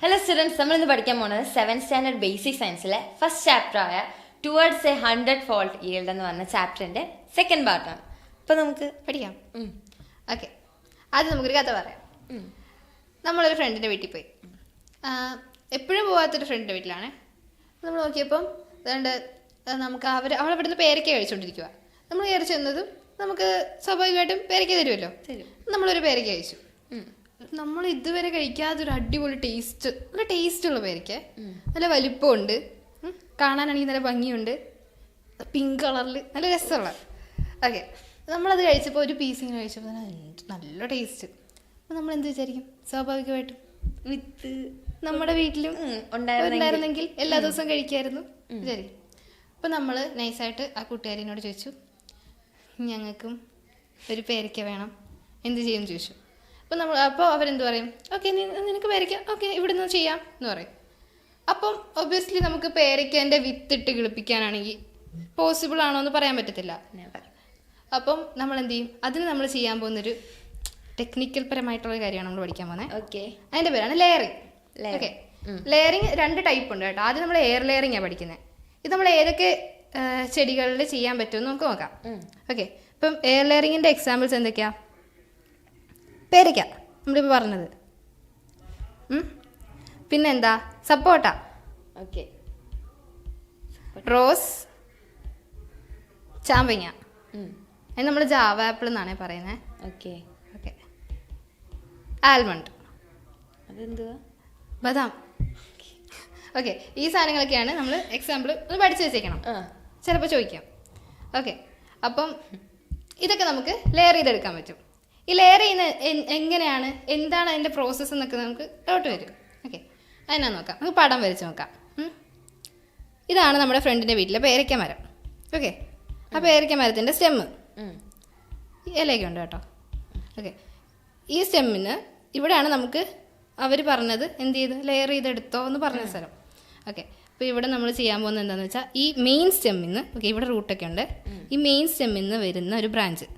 Hello students, നമ്മളിന്ന് പഠിക്കാൻ പോകുന്നത് 7th സ്റ്റാൻഡേർഡ് ബേസിക് സയൻസിലെ ഫസ്റ്റ് ചാപ്റ്ററായ ടുവേർഡ്സ് എ 100-fold yield എന്ന് പറഞ്ഞ ചാപ്റ്ററിൻ്റെ സെക്കൻഡ് പാർട്ടാണ്. അപ്പോൾ നമുക്ക് പഠിക്കാം. ഓക്കെ, ആദ്യം നമുക്കൊരു കഥ പറയാം. നമ്മളൊരു ഫ്രണ്ടിൻ്റെ വീട്ടിൽ പോയി. എപ്പോഴും പോകാത്തൊരു ഫ്രണ്ടിൻ്റെ വീട്ടിലാണ്. നമ്മൾ നോക്കിയപ്പം അതുകൊണ്ട് നമുക്ക് അവളിവിടുന്ന് പേരയ്ക്ക കഴിച്ചുകൊണ്ടിരിക്കുക. നമ്മൾ കയറി ചെന്നതും നമുക്ക് സ്വാഭാവികമായിട്ടും പേരയ്ക്ക തരുമല്ലോ. നമ്മളൊരു പേരയ്ക്ക കഴിച്ചു. നമ്മൾ ഇതുവരെ കഴിക്കാതൊരു അടിപൊളി നല്ല ടേസ്റ്റുള്ള പേരയ്ക്ക. നല്ല വലിപ്പമുണ്ട്, കാണാനാണെങ്കിൽ നല്ല ഭംഗിയുണ്ട്, പിങ്ക് കളറിൽ നല്ല രസമുള്ള. ഓക്കെ, നമ്മളത് കഴിച്ചപ്പോൾ ഒരു പീസ് ഇങ്ങനെ കഴിച്ചപ്പോൾ നല്ല ടേസ്റ്റ്. അപ്പോൾ നമ്മൾ എന്ത് വിചാരിക്കും? സ്വാഭാവികമായിട്ടും വിത്ത് നമ്മുടെ വീട്ടിലും ഉണ്ടായിരുന്നെങ്കിൽ എല്ലാ ദിവസവും കഴിക്കായിരുന്നു വിചാരിക്കും. അപ്പോൾ നമ്മൾ നൈസായിട്ട് ആ കൂട്ടുകാരിനോട് ചോദിച്ചു, ഞങ്ങൾക്കും ഒരു പേരയ്ക്ക വേണം, എന്ത് ചെയ്യും ചോദിച്ചു. അപ്പോൾ അവരെന്ത് പറയും? ഓക്കെ, നിനക്ക് പേരയ്ക്ക, ഓക്കെ ഇവിടുന്ന് ചെയ്യാം എന്ന് പറയും. അപ്പം ഒബ്വിയസ്ലി നമുക്ക് പേരയ്ക്കൻ്റെ വിത്തിട്ട് കിളിപ്പിക്കാനാണെങ്കിൽ പോസിബിൾ ആണോ എന്ന് പറയാൻ പറ്റത്തില്ല. അപ്പം നമ്മൾ എന്ത് ചെയ്യും? അതിന് നമ്മൾ ചെയ്യാൻ പോകുന്നൊരു ടെക്നിക്കൽ പരമായിട്ടുള്ള കാര്യമാണ് നമ്മൾ പഠിക്കാൻ പോകുന്നത്. ഓക്കെ, അതിൻ്റെ പേരാണ് ലെയറിങ്. ഓക്കെ, ലെയറിങ് 2 ടൈപ്പ് ഉണ്ട് കേട്ടോ. ആദ്യം നമ്മൾ എയർ ലെയറിങ്ങാണ് പഠിക്കുന്നത്. ഇത് നമ്മൾ ഏതൊക്കെ ചെടികളിൽ ചെയ്യാൻ പറ്റുമെന്ന് നമുക്ക് നോക്കാം. ഓക്കെ, ഇപ്പം എയർ ലെയറിങ്ങിൻ്റെ എക്സാമ്പിൾസ് എന്തൊക്കെയാ? പേരയ്ക്ക നമ്മളിപ്പോൾ പറഞ്ഞത്, പിന്നെന്താ? സപ്പോട്ട, ഓക്കെ, റോസ്, ചാമ്പങ്ങ, അത് നമ്മൾ ജാവ ആപ്പിൾ എന്നാണ് പറയുന്നത്. ഓക്കെ ഓക്കെ, ആൽമണ്ട്, അതെന്തുവാ? ബദാം. ഓക്കെ, ഈ സാധനങ്ങളൊക്കെയാണ് നമ്മൾ എക്സാമ്പിൾ ഒന്ന് പഠിച്ചു വെച്ചേക്കണം, ചിലപ്പോൾ ചോദിക്കാം. ഓക്കെ, അപ്പം ഇതൊക്കെ നമുക്ക് ലെയർ ചെയ്തെടുക്കാൻ പറ്റും. ഈ ലെയർ ചെയ്യുന്ന എങ്ങനെയാണ്, എന്താണ് അതിൻ്റെ പ്രോസസ്സ് എന്നൊക്കെ നമുക്ക് ഡൗട്ട് വരും. ഓക്കെ, അതിനാ നോക്കാം. നമുക്ക് പടം വരച്ച് നോക്കാം. ഇതാണ് നമ്മുടെ ഫ്രണ്ടിൻ്റെ വീട്ടിലെ പേരയ്ക്ക മരം. ഓക്കെ, ആ പേരയ്ക്ക മരത്തിൻ്റെ സ്റ്റെമ്മ് ഇലയൊക്കെ ഉണ്ട് കേട്ടോ. ഓക്കെ, ഈ സ്റ്റെമ്മിന് ഇവിടെയാണ് നമുക്ക് അവർ പറഞ്ഞത് എന്ത് ചെയ്ത് ലെയർ ചെയ്തെടുത്തോ എന്ന് പറഞ്ഞ സ്ഥലം. ഓക്കെ, അപ്പോൾ ഇവിടെ നമ്മൾ ചെയ്യാൻ പോകുന്നത് എന്താണെന്ന് വെച്ചാൽ ഈ മെയിൻ സ്റ്റെമ്മിന്ന്, ഓക്കെ ഇവിടെ റൂട്ടൊക്കെ ഉണ്ട്, ഈ മെയിൻ സ്റ്റെമ്മിന്ന് വരുന്ന ഒരു ബ്രാഞ്ച്,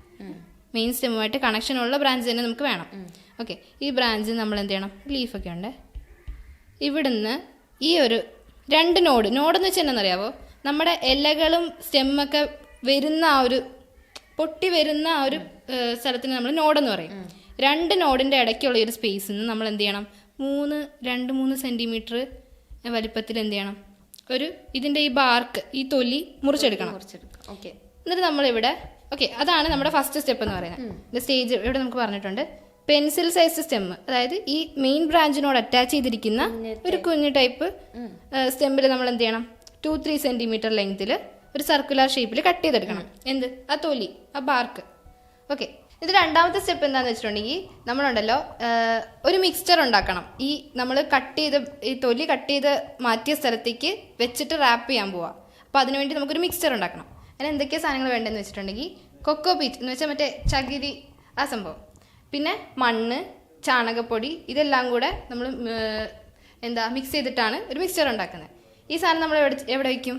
മെയിൻ സ്റ്റെമ്മുമായിട്ട് കണക്ഷനുള്ള ബ്രാഞ്ച് തന്നെ നമുക്ക് വേണം. ഓക്കെ, ഈ ബ്രാഞ്ച് നമ്മൾ എന്ത് ചെയ്യണം? ലീഫൊക്കെ ഉണ്ട്. ഇവിടുന്ന് ഈ ഒരു 2 നോഡെന്ന് വെച്ചാൽ എന്താണെന്നറിയാവോ? നമ്മുടെ ഇലകളും സ്റ്റെമ്മൊക്കെ വരുന്ന ആ ഒരു പൊട്ടി വരുന്ന ആ ഒരു സ്ഥലത്തിന് നമ്മൾ നോഡെന്ന് പറയും. 2 നോഡിൻ്റെ ഇടയ്ക്കുള്ള ഒരു സ്പേസിൽ നിന്ന് നമ്മൾ എന്ത് ചെയ്യണം? 2-3 സെൻറ്റിമീറ്റർ വലിപ്പത്തിൽ എന്ത് ചെയ്യണം? ഇതിൻ്റെ ഈ ബാർക്ക്, ഈ തൊലി മുറിച്ചെടുക്കണം. ഓക്കെ, എന്നിട്ട് നമ്മളിവിടെ, ഓക്കെ അതാണ് നമ്മുടെ ഫസ്റ്റ് സ്റ്റെപ്പ് എന്ന് പറയുന്നത്. സ്റ്റേജ് ഇവിടെ നമുക്ക് പറഞ്ഞിട്ടുണ്ട്. പെൻസിൽ സൈസ് സ്റ്റെമ്മ്, അതായത് ഈ മെയിൻ ബ്രാഞ്ചിനോട് അറ്റാച്ച് ചെയ്തിരിക്കുന്ന ഒരു കുഞ്ഞു ടൈപ്പ് സ്റ്റെമ്മിൽ നമ്മൾ എന്ത് ചെയ്യണം? 2-3 സെൻറ്റിമീറ്റർ ലെങ്ത്തിൽ ഒരു സർക്കുലർ ഷേപ്പിൽ കട്ട് ചെയ്തെടുക്കണം. എന്ത്? ആ തൊലി, ആ ബാർക്ക്. ഓക്കെ, ഇത് രണ്ടാമത്തെ സ്റ്റെപ്പ് എന്താണെന്ന് വെച്ചിട്ടുണ്ടെങ്കിൽ നമ്മളുണ്ടല്ലോ ഒരു മിക്സ്ചർ ഉണ്ടാക്കണം. ഈ നമ്മൾ ഈ തൊലി കട്ട് ചെയ്ത് മാറ്റിയ സ്ഥലത്തേക്ക് വെച്ചിട്ട് റാപ്പ് ചെയ്യാൻ പോവാം. അപ്പോൾ അതിനുവേണ്ടി നമുക്കൊരു മിക്സ്ചർ ഉണ്ടാക്കണം. അതിന് എന്തൊക്കെയാണ് സാധനങ്ങൾ വേണ്ടതെന്ന് വെച്ചിട്ടുണ്ടെങ്കിൽ കൊക്കോ പീറ്റ് എന്ന് വെച്ചാൽ മറ്റേ ചകിരി, ആ സംഭവം, പിന്നെ മണ്ണ്, ചാണകപ്പൊടി, ഇതെല്ലാം കൂടെ നമ്മൾ മിക്സ് ചെയ്തിട്ടാണ് ഒരു മിക്സ്ചർ ഉണ്ടാക്കുന്നത്. ഈ സാധനം നമ്മൾ എവിടെ വയ്ക്കും?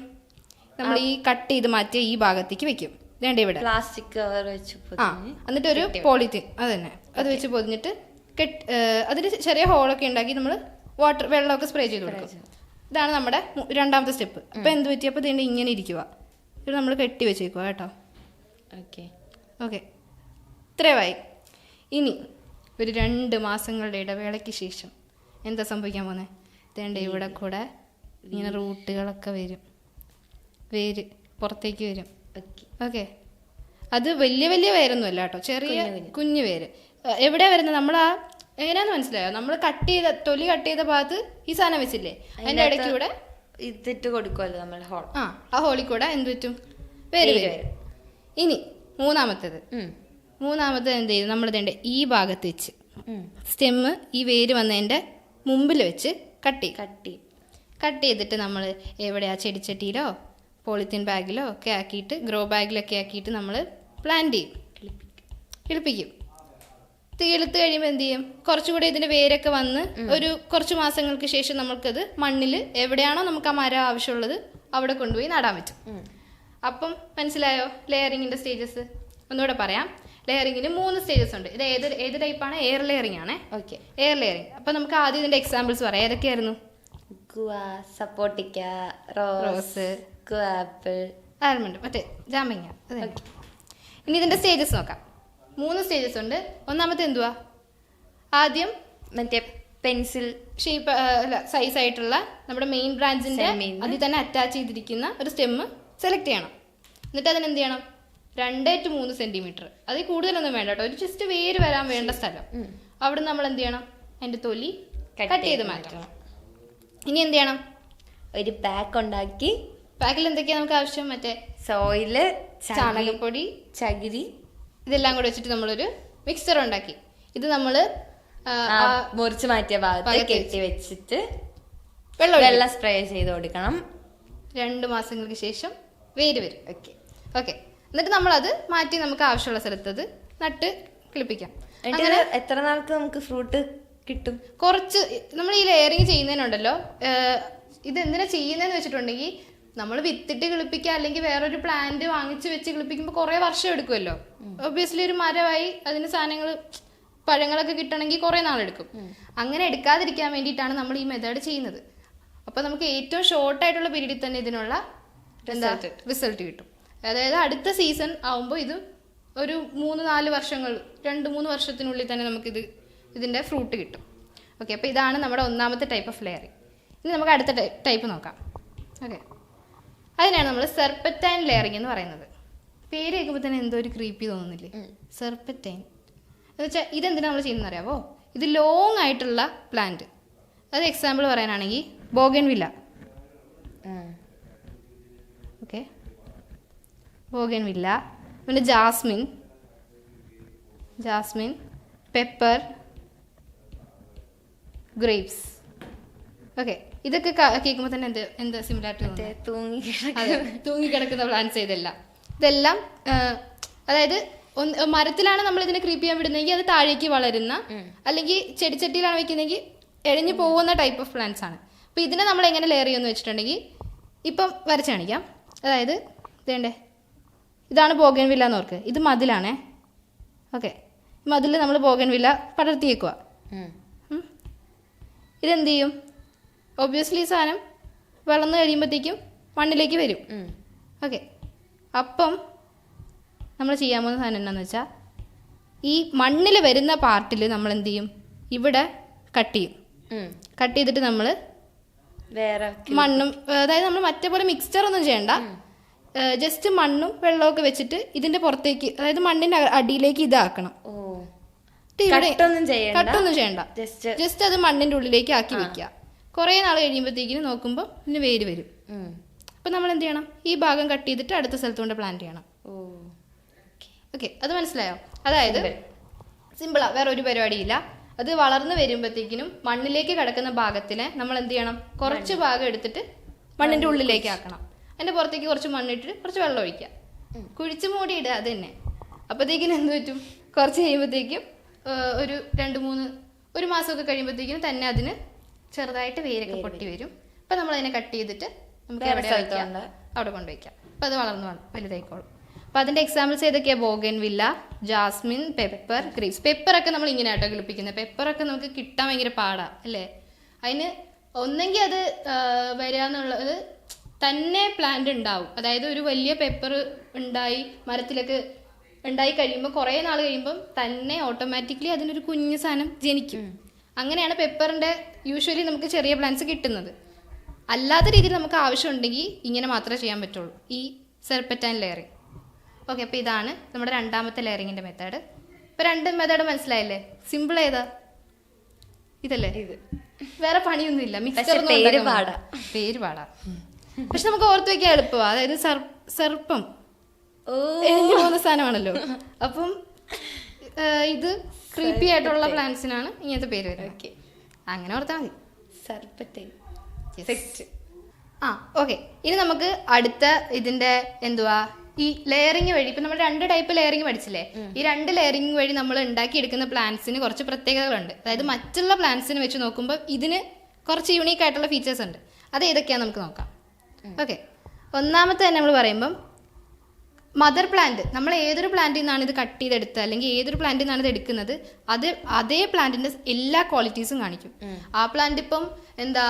നമ്മൾ ഈ കട്ട് ചെയ്ത് മാറ്റിയ ഈ ഭാഗത്തേക്ക് വെക്കും. വേണ്ട ഇവിടെ പ്ലാസ്റ്റിക് കവർ വെച്ച്, എന്നിട്ട് ഒരു പോളിത്തീൻ അത് തന്നെ അത് വെച്ച് പൊതിഞ്ഞിട്ട് അതിന് ചെറിയ ഹോളൊക്കെ ഉണ്ടാക്കി നമ്മൾ വെള്ളമൊക്കെ സ്പ്രേ ചെയ്ത് കൊടുക്കും. ഇതാണ് നമ്മുടെ രണ്ടാമത്തെ സ്റ്റെപ്പ്. അപ്പോൾ എന്ത് പറ്റിയപ്പോൾ ഇതിൻ്റെ ഇങ്ങനെ ഇരിക്കുക, ഇത് നമ്മൾ കെട്ടി വെച്ചേക്കുക കേട്ടോ. ഓക്കെ ഓക്കെ, ഇത്രയുമായി. ഇനി ഒരു 2 മാസങ്ങളുടെ ഇടവേളയ്ക്ക് ശേഷം എന്താ സംഭവിക്കാൻ പോകുന്നത്? ഇതേണ്ട ഇവിടെ കൂടെ ഇങ്ങനെ റൂട്ടുകളൊക്കെ വരും, വേര് പുറത്തേക്ക് വരും. ഓക്കെ, അത് വലിയ വേരൊന്നുമല്ല കേട്ടോ, ചെറിയ കുഞ്ഞു വേര്. എവിടെയാണ് വരുന്നത്? നമ്മൾ എങ്ങനെയാണെന്ന് മനസ്സിലായോ? നമ്മൾ തൊലി കട്ട് ചെയ്ത ഭാഗത്ത് ഈ സാധനം വെച്ചില്ലേ, അതിൻ്റെ ഇടയ്ക്ക് കൂടെ ഇതിട്ട് കൊടുക്കുമല്ലോ നമ്മൾ ഹോൾ. ആ ഹോളിൽ കൂടെ എന്ത് പറ്റും? വേര് വരും. ഇനി മൂന്നാമത്തേത് എന്ത് ചെയ്യും? നമ്മൾ ഇതിൻ്റെ ഈ ഭാഗത്ത് വെച്ച് സ്റ്റെമ്മ് ഈ വേര് വന്നതിൻ്റെ മുമ്പിൽ വെച്ച് കട്ട് ചെയ്തിട്ട് നമ്മൾ എവിടെയാ ചെടിച്ചട്ടിയിലോ പോളിത്തീൻ ബാഗിലോ ഒക്കെ ആക്കിയിട്ട്, ഗ്രോ ബാഗിലൊക്കെ ആക്കിയിട്ട് നമ്മൾ പ്ലാന്റ് ചെയ്യും, കിളിപ്പിക്കും. കിളുത്ത് കഴിയുമ്പോൾ എന്ത് ചെയ്യും? കുറച്ചുകൂടി ഇതിൻ്റെ വേരൊക്കെ വന്ന് ഒരു കുറച്ച് മാസങ്ങൾക്ക് ശേഷം നമുക്കത് മണ്ണിൽ എവിടെയാണോ നമുക്ക് ആ മരം ആവശ്യമുള്ളത് അവിടെ കൊണ്ടുപോയി നടാൻ പറ്റും. അപ്പം മനസ്സിലായോ ലെയറിങ്ങിൻ്റെ സ്റ്റേജസ്? ഒന്നുകൂടെ പറയാം. ലെയറിങ്ങിന് 3 സ്റ്റേജസ് ഉണ്ട്. ഇത് ഏത് ടൈപ്പാണ്? എയർ ലെയറിംഗ് ആണ്. ഓക്കെ. Air layering. അപ്പോൾ നമുക്ക് ആദ്യം ഇതിന്റെ എക്സാമ്പിൾസ് പറയാം. ഏതൊക്കെയായിരുന്നു? ഗുവ, സപ്പോട്ടിക്ക, റോസ്, ആപ്പിൾ, ആൽമണ്ട്, മറ്റേ ജാമങ്ങ. ഇനി ഇതിന്റെ സ്റ്റേജസ് നോക്കാം. 3 സ്റ്റേജസ് ഉണ്ട്. ഒന്നാമത്തെ എന്തുവാ? ആദ്യം മറ്റേ പെൻസിൽ ഷേപ്പ് സൈസ് ആയിട്ടുള്ള നമ്മുടെ മെയിൻ ബ്രാഞ്ചിന്റെ അതിൽ തന്നെ അറ്റാച്ച് ചെയ്തിരിക്കുന്ന ഒരു സ്റ്റെമ്മ് സെലക്ട് ചെയ്യണം. എന്നിട്ട് അതിന് എന്ത് ചെയ്യണം? 2 to 3 സെന്റിമീറ്റർ, അതിൽ കൂടുതലൊന്നും വേണ്ട കേട്ടോ, ഒരു ജസ്റ്റ് വേര് വരാൻ വേണ്ട സ്ഥലം. അവിടെ നമ്മൾ എന്ത് ചെയ്യണം? അതിന്റെ തൊലി കട്ട് ചെയ്ത് മാറ്റണം. ഇനി എന്ത് ചെയ്യണം? ഒരു പാക്ക് ഉണ്ടാക്കി. പാക്കിൽ എന്തൊക്കെയാണ് നമുക്ക് ആവശ്യം? മറ്റേ സോയില്, ചാണകപ്പൊടി, ചകിരി, ഇതെല്ലാം കൂടെ വെച്ചിട്ട് നമ്മളൊരു മിക്സ്ചർ ഉണ്ടാക്കി. ഇത് നമ്മൾ മുറിച്ച് മാറ്റിയ ഭാഗത്ത് കെട്ടി വെച്ചിട്ട് വെള്ളം സ്പ്രേ ചെയ്ത് കൊടുക്കണം. 2 മാസങ്ങൾക്ക് ശേഷം വേര് വരും. ഓക്കെ. ഓക്കെ. എന്നിട്ട് നമ്മളത് മാറ്റി നമുക്ക് ആവശ്യമുള്ള സ്ഥലത്ത് അത് നട്ട് കിളിപ്പിക്കാം. അങ്ങനെ എത്ര നാൾക്ക് നമുക്ക് ഫ്രൂട്ട് കിട്ടും? കുറച്ച് നമ്മൾ ഈ ലെയറിങ് ചെയ്യുന്നതിനുണ്ടല്ലോ, ഇത് എന്തിനാ ചെയ്യുന്നതെന്ന് വെച്ചിട്ടുണ്ടെങ്കിൽ നമ്മൾ വിത്തിട്ട് കിളിപ്പിക്കുക അല്ലെങ്കിൽ വേറൊരു പ്ലാന്റ് വാങ്ങിച്ച് വെച്ച് കിളിപ്പിക്കുമ്പോൾ കുറേ വർഷം എടുക്കുമല്ലോ. ഒബ്വിയസ്ലി ഒരു മരമായി അതിന് സാധനങ്ങൾ പഴങ്ങളൊക്കെ കിട്ടണമെങ്കിൽ കുറേ നാളെടുക്കും. അങ്ങനെ എടുക്കാതിരിക്കാൻ വേണ്ടിയിട്ടാണ് നമ്മൾ ഈ മെത്തേഡ് ചെയ്യുന്നത്. അപ്പോൾ നമുക്ക് ഏറ്റവും ഷോർട്ടായിട്ടുള്ള പീരീഡിൽ തന്നെ ഇതിനുള്ള റിസൾട്ട് കിട്ടും. അതായത് അടുത്ത സീസൺ ആവുമ്പോൾ ഇത് ഒരു 3-4 വർഷങ്ങൾ, 2-3 വർഷത്തിനുള്ളിൽ തന്നെ നമുക്കിത് ഇതിൻ്റെ ഫ്രൂട്ട് കിട്ടും. ഓക്കെ. അപ്പോൾ ഇതാണ് നമ്മുടെ ഒന്നാമത്തെ ടൈപ്പ് ഓഫ് ലെയറിങ്. ഇനി നമുക്ക് അടുത്ത ടൈപ്പ് നോക്കാം. ഓക്കെ. അതിനാണ് നമ്മൾ സെർപ്പറ്റൈൻ ലെയറിങ് എന്ന് പറയുന്നത്. പേര് കേൾക്കുമ്പോൾ തന്നെ എന്തോ ഒരു ക്രീപ്പി തോന്നുന്നില്ലേ? സെർപ്പറ്റൈൻ എന്ന് വെച്ചാൽ ഇതെന്തിനാണ് നമ്മൾ ചെയ്യുന്നത് അറിയാവോ? ഇത് ലോങ് ആയിട്ടുള്ള പ്ലാന്റ്. അത് എക്സാമ്പിൾ പറയാനാണെങ്കിൽ ബോഗൻവില്ല. ഓക്കെ. ബോഗൻവില്ല, പിന്നെ ജാസ്മിൻ, പെപ്പർ, ഗ്രേപ്സ്. ഓക്കെ. ഇതൊക്കെ കേൾക്കുമ്പോൾ തന്നെ എന്ത് സിമിലാരിറ്റി? തൂങ്ങിക്കിടക്കുന്ന പ്ലാന്റ്സ് ഇതെല്ലാം അതായത് മരത്തിലാണ് നമ്മൾ ഇതിനെ ക്രീപ്പ് ചെയ്യാൻ വിടുന്നെങ്കിൽ അത് താഴേക്ക് വളരുന്ന, അല്ലെങ്കിൽ ചെടിച്ചട്ടിയിലാണ് വെക്കുന്നെങ്കിൽ എഴഞ്ഞു പോകുന്ന ടൈപ്പ് ഓഫ് പ്ലാന്റ്സ് ആണ്. അപ്പോൾ ഇതിനെ നമ്മൾ എങ്ങനെ ലെയർ ചെയ്യുമെന്ന് വെച്ചിട്ടുണ്ടെങ്കിൽ ഇപ്പം വരച്ച് കാണിക്കാം. അതായത് ഇതേണ്ടേ, ഇതാണ് ബോഗൻവില്ല എന്ന് ഓർക്ക്. ഇത് മതിലാണേ. ഓക്കെ. മതിൽ നമ്മൾ ബോഗൻവില്ല പടർത്തിയേക്കുക. ഇതെന്ത് ചെയ്യും? ഒബ്വിയസ്ലി ഈ സാധനം വളർന്നു കഴിയുമ്പോഴത്തേക്കും മണ്ണിലേക്ക് വരും. ഓക്കെ. അപ്പം നമ്മൾ ചെയ്യാൻ പോകുന്ന സാധനം എന്താണെന്ന് വെച്ചാൽ ഈ മണ്ണിൽ വരുന്ന പാർട്ടിൽ നമ്മൾ എന്ത് ചെയ്യും? ഇവിടെ കട്ട് ചെയ്യും. കട്ട് ചെയ്തിട്ട് നമ്മൾ വേറെ മണ്ണും, അതായത് നമ്മൾ മറ്റേ പോലെ മിക്സ്ചർ ഒന്നും ചെയ്യണ്ട, ജസ്റ്റ് മണ്ണും വെള്ളമൊക്കെ വെച്ചിട്ട് ഇതിന്റെ പുറത്തേക്ക്, അതായത് മണ്ണിന്റെ അടിയിലേക്ക് ഇതാക്കണം. കട്ടൊന്നും ചെയ്യണ്ട, ജസ്റ്റ് അത് മണ്ണിന്റെ ഉള്ളിലേക്ക് ആക്കി വെക്കുക. കുറേ നാൾ കഴിയുമ്പോഴത്തേക്കിന് നോക്കുമ്പോൾ ഇതിന് വേര് വരും. അപ്പം നമ്മൾ എന്ത് ചെയ്യണം? ഈ ഭാഗം കട്ട് ചെയ്തിട്ട് അടുത്ത സ്ഥലത്ത് കൊണ്ട് പ്ലാന്റ് ചെയ്യണം. ഓക്കെ. അത് മനസ്സിലായോ? അതായത് സിമ്പിളാ, വേറെ ഒരു പരിപാടിയില്ല. അത് വളർന്നു വരുമ്പോഴത്തേക്കിനും മണ്ണിലേക്ക് കിടക്കുന്ന ഭാഗത്തിനെ നമ്മൾ എന്ത് ചെയ്യണം? കുറച്ച് ഭാഗം എടുത്തിട്ട് മണ്ണിന്റെ ഉള്ളിലേക്ക് ആക്കണം. അതിന്റെ പുറത്തേക്ക് കുറച്ച് മണ്ണിട്ടിട്ട് കുറച്ച് വെള്ളം ഒഴിക്കുക, കുഴിച്ച് മൂടിയിടുക. അത് തന്നെ. അപ്പോഴത്തേക്കിനും എന്ത് പറ്റും? കുറച്ച് കഴിയുമ്പോഴത്തേക്കും ഒരു മാസമൊക്കെ കഴിയുമ്പോഴത്തേക്കിനും തന്നെ അതിന് ചെറുതായിട്ട് വേരൊക്കെ പൊട്ടി വരും. അപ്പം നമ്മളതിനെ കട്ട് ചെയ്തിട്ട് നമുക്ക് എവിടെ വയ്ക്കാം? അവിടെ കൊണ്ടുവയ്ക്കാം. അപ്പം അത് വളർന്നു വലുതായിക്കോളും. അപ്പം അതിൻ്റെ എക്സാമ്പിൾസ് ഏതൊക്കെയാണ്? Bougainvillea, jasmine, pepper, grapes. പെപ്പറൊക്കെ നമ്മൾ ഇങ്ങനെ ആട്ടോ കിളിപ്പിക്കുന്നത്. പെപ്പറൊക്കെ നമുക്ക് കിട്ടാൻ ഭയങ്കര പാടാണ് അല്ലേ? അതിന് ഒന്നെങ്കിൽ അത് വരിക എന്നുള്ളത് തന്നെ പ്ലാന്റ് ഉണ്ടാവും. അതായത് ഒരു വലിയ പെപ്പർ ഉണ്ടായി മരത്തിലൊക്കെ ഉണ്ടായി കഴിയുമ്പോൾ കുറേ നാൾ കഴിയുമ്പം തന്നെ ഓട്ടോമാറ്റിക്കലി അതിനൊരു കുഞ്ഞു സാധനം ജനിക്കും. അങ്ങനെയാണ് പെപ്പറിൻ്റെ യൂഷ്വലി നമുക്ക് ചെറിയ പ്ലാന്റ്സ് കിട്ടുന്നത്. അല്ലാത്ത രീതിയിൽ നമുക്ക് ആവശ്യമുണ്ടെങ്കിൽ ഇങ്ങനെ മാത്രമേ ചെയ്യാൻ പറ്റുള്ളൂ, ഈ സെർപ്പറ്റൈൻ ലെയറിങ്. ഓക്കെ. അപ്പോൾ ഇതാണ് നമ്മുടെ രണ്ടാമത്തെ ലെയറിങ്ങിൻ്റെ മെത്തേഡ്. ഇപ്പോൾ 2 മെത്തേഡ് മനസ്സിലായില്ലേ? സിമ്പിൾ ഏതാ? ഇതല്ലേ? ഇത് വേറെ പണിയൊന്നുമില്ല. മിക്സർ പേര് പാടാ, പക്ഷെ നമുക്ക് ഓർത്ത് വയ്ക്കാൻ എളുപ്പമാണ്. അതായത് സർപ്പം എഴുതി പോകുന്ന സാധനമാണല്ലോ. അപ്പം ഇത് ക്രീപ്പി ആയിട്ടുള്ള പ്ലാന്റ്സിനാണ് ഇങ്ങനത്തെ പേര് വരുന്നത്. അങ്ങനെ ഓർത്താൽ മതി. സർപ്പറ്റൈൻ. ഓക്കെ. ഇനി നമുക്ക് അടുത്ത ഇതിന്റെ എന്തുവാ, ഈ ലെയറിങ് വഴി ഇപ്പം നമ്മൾ 2 ടൈപ്പ് ലെയറിങ് പഠിച്ചില്ലേ? ഈ 2 ലെയറിങ് വഴി നമ്മൾ ഉണ്ടാക്കിയെടുക്കുന്ന പ്ലാന്റ്സിന് കുറച്ച് പ്രത്യേകതകളുണ്ട്. അതായത് മറ്റുള്ള പ്ലാന്റ്സിന് വെച്ച് നോക്കുമ്പോൾ ഇതിന് കുറച്ച് യൂണീക്ക് ആയിട്ടുള്ള ഫീച്ചേഴ്സ് ഉണ്ട്. അത് ഏതൊക്കെയാണെന്ന് നമുക്ക് നോക്കാം. ഓക്കെ. ഒന്നാമത്തെ തന്നെ നമ്മൾ പറയുമ്പം മദർ പ്ലാന്റ്, നമ്മൾ ഏതൊരു പ്ലാന്റിൽ നിന്നാണ് ഇത് കട്ട് ചെയ്തെടുത്തത് അല്ലെങ്കിൽ ഏതൊരു പ്ലാന്റിൽ നിന്നാണ് ഇത് എടുക്കുന്നത്, അതേ പ്ലാന്റിന്റെ എല്ലാ ക്വാളിറ്റീസും കാണിക്കും. ആ പ്ലാന്റ് ഇപ്പം എന്താ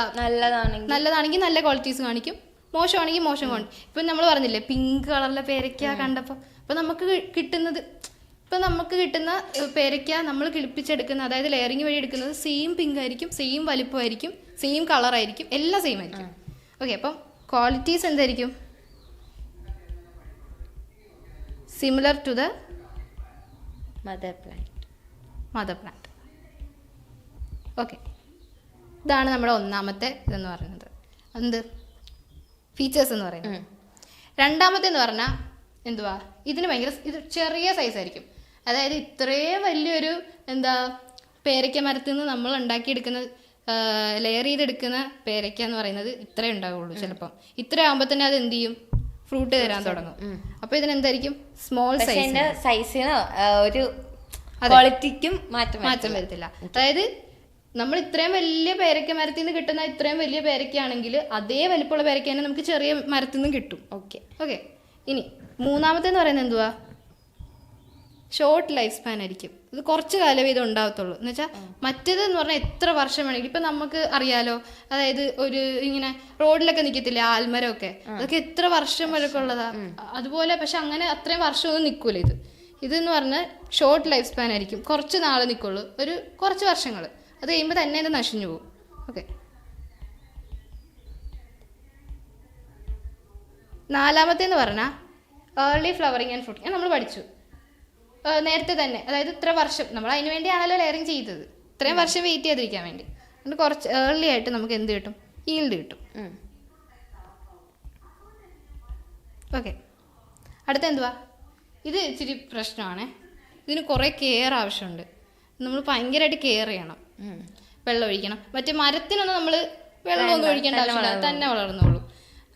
നല്ലതാണെങ്കിൽ നല്ല ക്വാളിറ്റീസ് കാണിക്കും, മോശമാണെങ്കിൽ മോശം കാണിക്കും. ഇപ്പം നമ്മൾ പറഞ്ഞില്ലേ പിങ്ക് കളറിലെ പേരയ്ക്ക കണ്ടപ്പോൾ, ഇപ്പം നമുക്ക് കിട്ടുന്ന പേരയ്ക്ക നമ്മൾ കിളിപ്പിച്ചെടുക്കുന്ന, അതായത് ലെയറിങ് വഴി എടുക്കുന്നത് സെയിം പിങ്ക് ആയിരിക്കും, സെയിം വലിപ്പമായിരിക്കും, സെയിം കളറായിരിക്കും, എല്ലാം സെയിം ആയിരിക്കും. ഓക്കെ, അപ്പം ക്വാളിറ്റീസ് എന്തായിരിക്കും? Similar to the mother plant. Okay, ഇതാണ് നമ്മുടെ ഒന്നാമത്തെ ഇതെന്ന് പറയുന്നത്, എന്ത് ഫീച്ചേഴ്സ് എന്ന് പറയുന്നത്. രണ്ടാമത്തെ എന്ന് പറഞ്ഞാൽ എന്തുവാ, ഇതിന് ഇത് ചെറിയ സൈസ് ആയിരിക്കും. അതായത് ഇത്രയും വലിയൊരു പേരയ്ക്ക മരത്തിൽ നിന്ന് നമ്മൾ ഉണ്ടാക്കിയെടുക്കുന്ന ലെയർ ചെയ്തെടുക്കുന്ന പേരയ്ക്ക എന്ന് പറയുന്നത് ഇത്രേ ഉണ്ടാവുള്ളൂ. ചിലപ്പം ഇത്ര ആകുമ്പോൾ തന്നെ അത് എന്ത് ചെയ്യും, ഫ്രൂട്ട് തരാൻ തുടങ്ങും. അപ്പൊ ഇതിനെന്തായിരിക്കും, സ്മോൾ സൈസിന് ഒരു ക്വാളിറ്റിക്കും മാറ്റം വരത്തില്ല. അതായത് നമ്മൾ ഇത്രയും വലിയ പേരയ്ക്ക മരത്തിൽ നിന്ന് കിട്ടുന്ന ഇത്രയും വലിയ പേരയ്ക്കാണെങ്കിൽ അതേ വലിപ്പമുള്ള പേരയ്ക്ക തന്നെ നമുക്ക് ചെറിയ മരത്തിൽ നിന്ന് കിട്ടും. ഓക്കെ, ഇനി മൂന്നാമത്തേന്ന് പറയുന്നത് എന്തുവാ, ഷോർട്ട് ലൈഫ് സ്പാൻ ആയിരിക്കും. ഇത് കുറച്ച് കാലമേ ഇത് ഉണ്ടാവത്തുള്ളൂ. എന്ന് വെച്ചാൽ മറ്റേതെന്ന് പറഞ്ഞാൽ എത്ര വർഷം വേണമെങ്കിൽ, ഇപ്പം നമുക്ക് അറിയാലോ, അതായത് ഒരു ഇങ്ങനെ റോഡിലൊക്കെ നിൽക്കത്തില്ലേ ആൽമരമൊക്കെ, അതൊക്കെ എത്ര വർഷം വരെയൊക്കെ ഉള്ളതാ. അതുപോലെ പക്ഷെ അങ്ങനെ അത്രയും വർഷമൊന്നും നിൽക്കൂല. ഇതെന്ന് പറഞ്ഞാൽ ഷോർട്ട് ലൈഫ് സ്പാൻ ആയിരിക്കും, കുറച്ച് നാൾ നിൽക്കുള്ളൂ, ഒരു കുറച്ച് വർഷങ്ങൾ. അത് കഴിയുമ്പോൾ തന്നെ ഇത് നശിഞ്ഞു പോകും. ഓക്കെ, നാലാമത്തേന്ന് പറഞ്ഞാൽ ഏർലി ഫ്ലവറിങ് ആൻഡ് ഫ്രൂട്ടിങ്. നമ്മൾ പഠിച്ചു നേരത്തെ തന്നെ. അതായത് ഇത്ര വർഷം നമ്മൾ അതിന് വേണ്ടിയാണല്ലോ ലെയറിങ് ചെയ്തത്, ഇത്രയും വർഷം വെയിറ്റ് ചെയ്തിരിക്കാൻ വേണ്ടി. അതുകൊണ്ട് കുറച്ച് ഏർലി ആയിട്ട് നമുക്ക് എന്ത് കിട്ടും, ഈൽഡ് കിട്ടും. ഓക്കെ, അടുത്ത എന്തുവാ, ഇത് ഇച്ചിരി പ്രശ്നമാണ്. ഇതിന് കുറേ കെയർ ആവശ്യമുണ്ട്. നമ്മൾ ഭയങ്കരമായിട്ട് കെയർ ചെയ്യണം, വെള്ളം ഒഴിക്കണം. മറ്റേ മരത്തിനൊന്നും നമ്മൾ വെള്ളമൊന്നും ഒഴിക്കേണ്ട ആവശ്യമില്ല, തന്നെ വളർന്നോളൂ.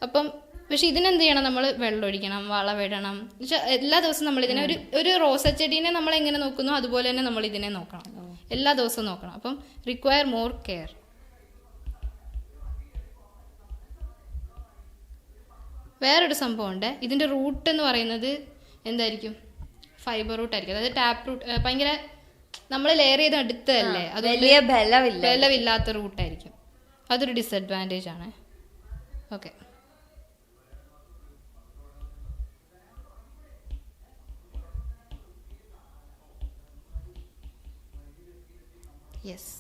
അപ്പം പക്ഷെ ഇതിനെന്ത് ചെയ്യണം, നമ്മൾ വെള്ളം ഒഴിക്കണം, വളമിടണം. എല്ലാ ദിവസവും നമ്മൾ ഇതിനെ ഒരു റോസ ചെടീനെ നമ്മൾ എങ്ങനെ നോക്കുന്നു അതുപോലെ തന്നെ നമ്മൾ ഇതിനെ നോക്കണം, എല്ലാ ദിവസവും നോക്കണം. അപ്പം റിക്വയർ മോർ കെയർ. വേറൊരു സംഭവമുണ്ട്, ഇതിൻ്റെ റൂട്ട് എന്ന് പറയുന്നത് എന്തായിരിക്കും, ഫൈബർ റൂട്ട് ആയിരിക്കും. അതായത് ടാപ്പ് റൂട്ട് ഭയങ്കര നമ്മൾ ലെയർ ചെയ്ത് അടുത്തല്ലേ, അത് വലിയ ബലമില്ലാത്ത റൂട്ടായിരിക്കും. അതൊരു ഡിസഡ്വാൻറ്റേജ് ആണ്. Okay, yes.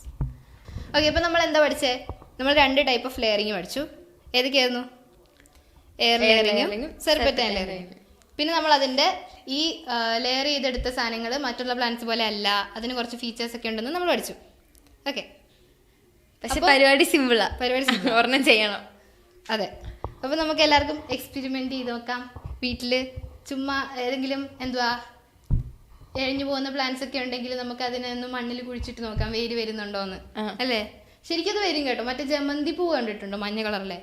ഓക്കെ, അപ്പം നമ്മൾ എന്താ പഠിച്ചേ, നമ്മൾ 2 ടൈപ്പ് ഓഫ് ലെയറിങ് പഠിച്ചു. ഏതൊക്കെയായിരുന്നു, എയർ ലെയറിങ്ങും സെർപെറ്റൈൻ ലെയറിങ്ങും. പിന്നെ നമ്മൾ അതിൻ്റെ ഈ ലെയർ ചെയ്തെടുത്ത സാധനങ്ങൾ മറ്റുള്ള പ്ലാന്റ്സ് പോലെ അല്ല, അതിന് കുറച്ച് ഫീച്ചേഴ്സ് ഒക്കെ ഉണ്ടെന്ന് നമ്മൾ പഠിച്ചു. ഓക്കെ, പക്ഷെ പരിപാടി സിമ്പിളാ, ഒരെണ്ണം ചെയ്യണം. അതെ, അപ്പോൾ നമുക്ക് എല്ലാവർക്കും എക്സ്പെരിമെന്റ് ചെയ്ത് നോക്കാം വീട്ടിൽ. ചുമ്മാ ഏതെങ്കിലും എഴിഞ്ഞു പോകുന്ന പ്ലാന്റ്സ് ഒക്കെ ഉണ്ടെങ്കിൽ നമുക്ക് അതിനൊന്ന് മണ്ണിൽ കുഴിച്ചിട്ട് നോക്കാം വേര് വരുന്നുണ്ടോന്ന്, അല്ലേ? ശരിക്കും അത് വരും കേട്ടോ. മറ്റേ ജമന്തി പൂ കണ്ടിട്ടുണ്ടോ, മഞ്ഞ കളറിലെ?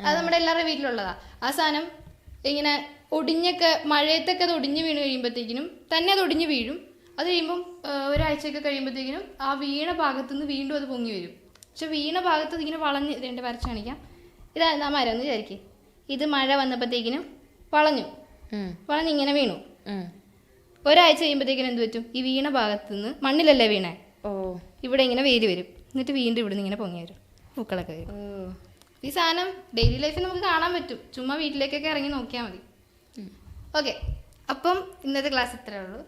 അത് നമ്മുടെ എല്ലാവരുടെ വീട്ടിലുള്ളതാ. ആ സാധനം ഇങ്ങനെ ഒടിഞ്ഞൊക്കെ മഴയത്തൊക്കെ അത് ഒടിഞ്ഞ് വീണ് കഴിയുമ്പോഴത്തേക്കിനും തന്നെ അത് ഒടിഞ്ഞ് വീഴും. അത് കഴിയുമ്പം ഒരാഴ്ചയൊക്കെ കഴിയുമ്പോഴത്തേക്കിനും ആ വീണ ഭാഗത്തുനിന്ന് വീണ്ടും അത് പൊങ്ങി വരും. പക്ഷെ വീണ ഭാഗത്ത് ഇങ്ങനെ വളഞ്ഞ്, വരച്ച് കാണിക്കാം. ഇതാ മരം എന്ന് വിചാരിക്കും. ഇത് മഴ വന്നപ്പോഴത്തേക്കിനും വളഞ്ഞിങ്ങനെ വീണു. ഒരാഴ്ച കഴിയുമ്പോഴത്തേക്കിനും എന്ത് പറ്റും, ഈ വീണ ഭാഗത്തുനിന്ന് മണ്ണിലല്ലേ വീണേ, ഇവിടെ ഇങ്ങനെ വേര് വരും. എന്നിട്ട് വീണ്ടും ഇവിടെ നിന്ന് ഇങ്ങനെ പൊങ്ങി വരും, പൂക്കളൊക്കെ വരും. ഈ സാധനം ഡെയിലി ലൈഫിൽ നമുക്ക് കാണാൻ പറ്റും. ചുമ്മാ വീട്ടിലേക്കൊക്കെ ഇറങ്ങി നോക്കിയാൽ മതി. ഓക്കെ, അപ്പം ഇന്നത്തെ ക്ലാസ് ഇത്രയേ ഉള്ളൂ.